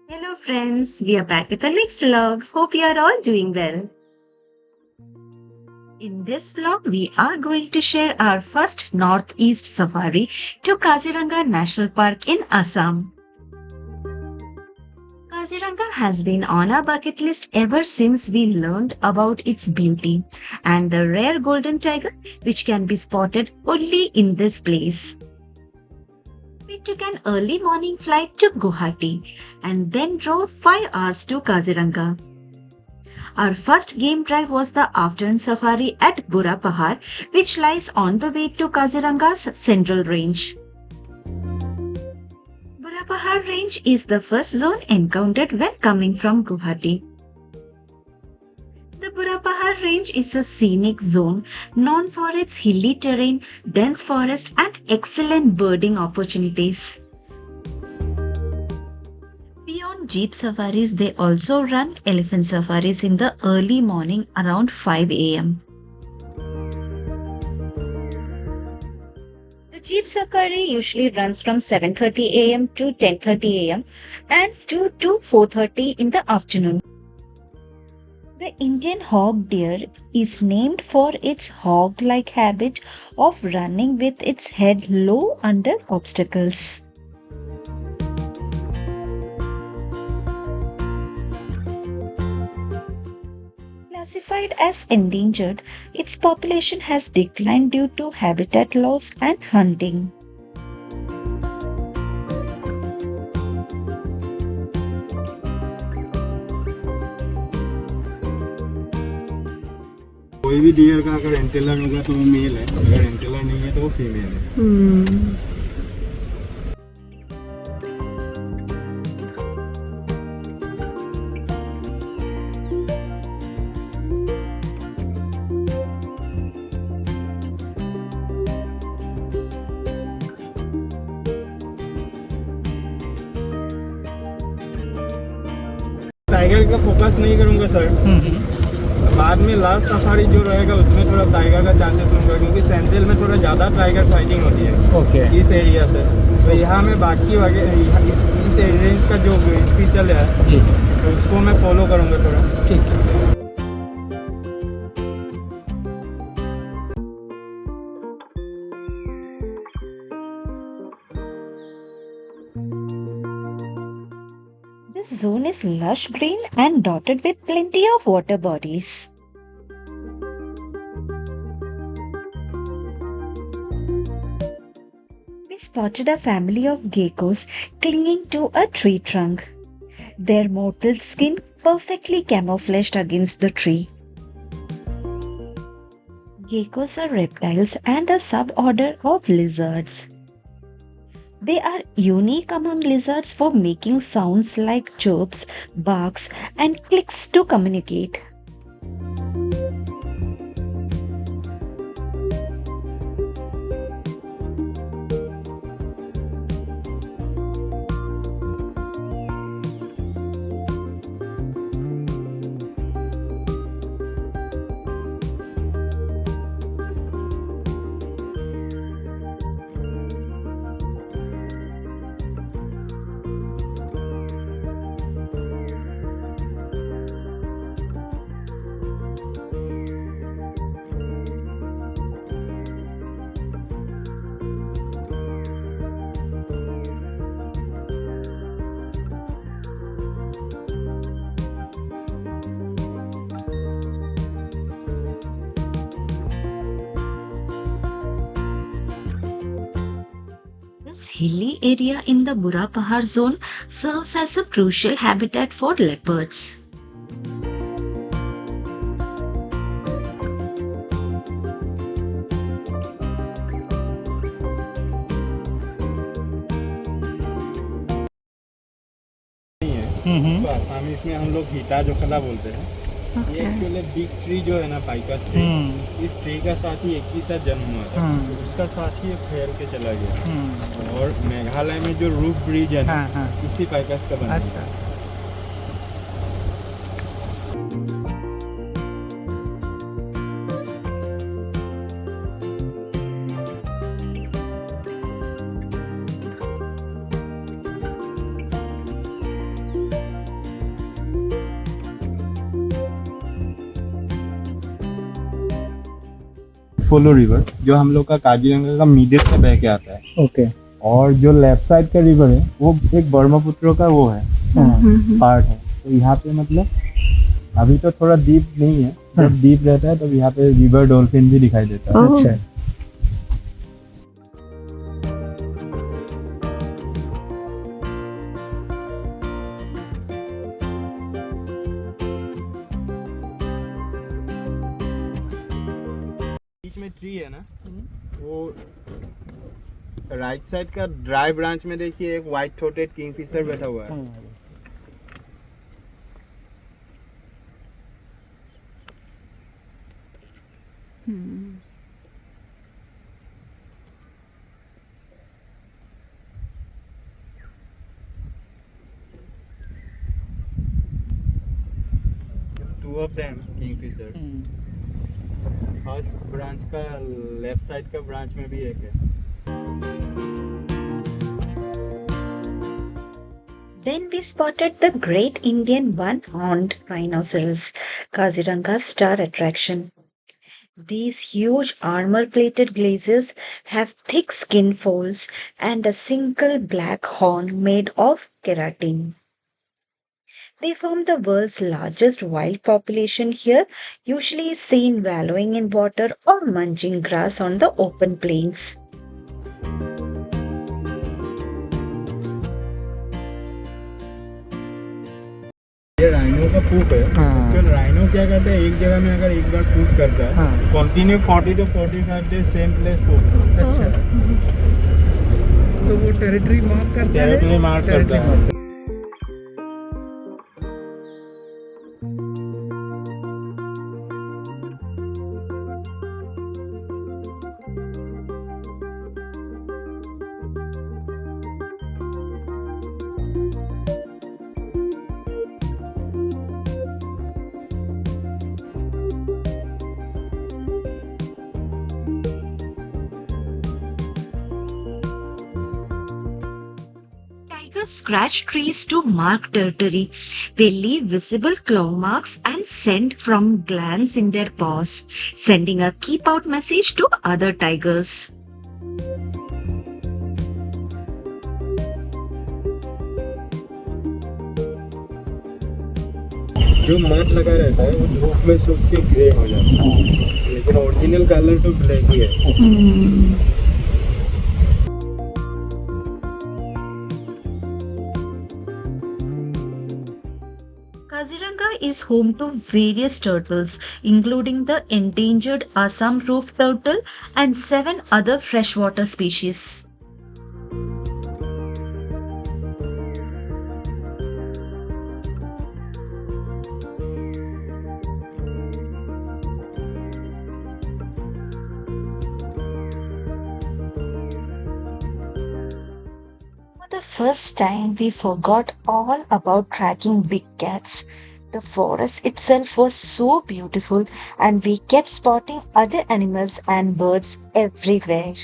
Hello, friends. We are back with the next vlog. Hope you are all doing well. In this vlog, we are going to share our first Northeast safari to Kaziranga National Park in Assam. Kaziranga has been on our bucket list ever since we learned about its beauty and the rare golden tiger which can be spotted only in this place. We took an early morning flight to Guwahati and then drove 5 hours to Kaziranga. Our first game drive was the afternoon safari at Burra Pahar, which lies on the way to Kaziranga's central range. Burra Pahar range is the first zone encountered when coming from Guwahati. The Burra Pahar range is a scenic zone known for its hilly terrain, dense forest, and excellent birding opportunities. Beyond jeep safaris, they also run elephant safaris in the early morning around 5 a.m. The jeep safari usually runs from 7:30 a.m. to 10:30 a.m. and 2 to 4:30 in the afternoon. The Indian hog deer is named for its hog-like habit of running with its head low under obstacles. Classified as endangered, its population has declined due to habitat loss and hunting. कोई भी dear का अगर एंटेलर होगा तो वो mail है, अगर एंटेलर नहीं है तो वो फीमेल है। टाइगर का फोकस नहीं करूँगा सर। बाद में लास्ट सफारी जो रहेगा उसमें थोड़ा टाइगर का चांसेस लूँगा, क्योंकि सेंट्रल में थोड़ा ज़्यादा टाइगर फाइटिंग होती है। ओके। इस एरिया से तो यहाँ में बाकी वगैरह इस रेंज का जो स्पेशल है तो उसको मैं फॉलो करूँगा थोड़ा। ठीक। This zone is lush green and dotted with plenty of water bodies. We spotted a family of geckos clinging to a tree trunk. Their mottled skin perfectly camouflaged against the tree. Geckos are reptiles and a suborder of lizards. They are unique among lizards for making sounds like chirps, barks, and clicks to communicate. This hilly area in the Burra Pahar zone serves as a crucial habitat for leopards. तो Assamese में हम लोग हीटा जोखला बोलते हैं। ये actually big tree जो है ना, पाइकस ट्री, इस ट्री का साथ ही एक ही साथ जन्म हुआ था, उसका साथ ही फैल के चला गया। और मेघालय में जो रूफ ब्रिज है ना, इसी पाइकस का बना है। पोलो रिवर, जो हम लोग का काजीरंगा का मिडिल से बह के आता है। ओके। और जो लेफ्ट साइड का रिवर है वो एक ब्रह्मपुत्र का वो है पार्ट है। तो यहाँ पे मतलब अभी तो थोड़ा डीप नहीं है, जब डीप रहता है तब यहाँ पे रिवर डॉल्फिन भी दिखाई देता है। अच्छा। बीच में ट्री है ना, वो राइट साइड का ड्राई ब्रांच में देखिए एक व्हाइट थ्रोटेड किंगफिशर बैठा हुआ है। Two of them Kingfisher. First branch का लेफ्ट साइड का ब्रांच में भी एक है। Then we spotted the great Indian one-horned rhinoceros, Kaziranga's star attraction. These huge armor-plated glaciers have thick skin folds and a single black horn made of keratin. They form the world's largest wild population here, usually seen wallowing in water or munching grass on the open plains. ये rhino का पूप है। तो rhino क्या करता है, एक जगह में अगर एक बार पूप करता है, continue 40 to 45 days same place poop. अच्छा। तो वो टेरिटरी मार्क करता है। टेरिटरी मार्क करता है। Tigers scratch trees to mark territory. They leave visible claw marks and scent from glands in their paws, sending a keep out message to other tigers. जो mark लगा रहता है वो धूप में सूख के ग्रे हो जाता है, लेकिन ओरिजिनल कलर तो ब्लैक ही है। Kaziranga is home to various turtles, including the endangered Assam roof turtle and 7 other freshwater species. For the first time, we forgot all about tracking big cats. The forest itself was so beautiful, and we kept spotting other animals and birds everywhere.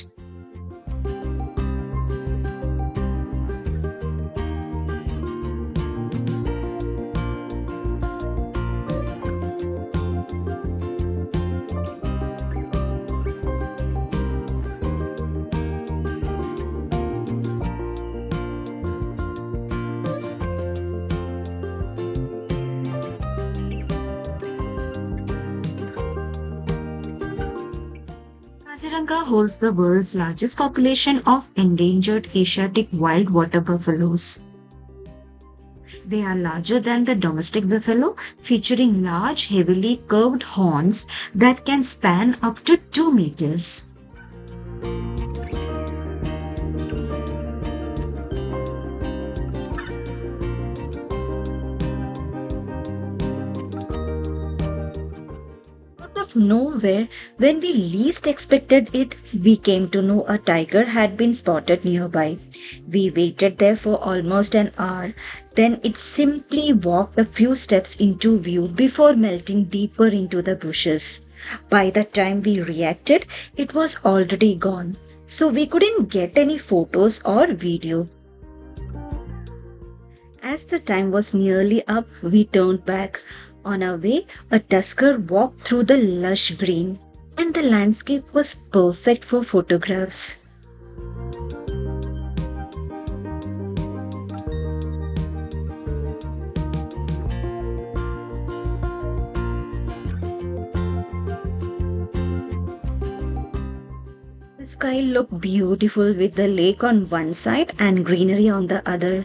Kaziranga holds the world's largest population of endangered Asiatic wild water buffaloes. They are larger than the domestic buffalo, featuring large, heavily curved horns that can span up to 2 meters. Out of nowhere, when we least expected it, we came to know a tiger had been spotted nearby. We waited there for almost an hour. Then it simply walked a few steps into view before melting deeper into the bushes. By the time we reacted, it was already gone, so we couldn't get any photos or video. As the time was nearly up, we turned back. On our way, a tusker walked through the lush green. and the landscape was perfect for photographs. The sky looked beautiful with the lake on one side and greenery on the other.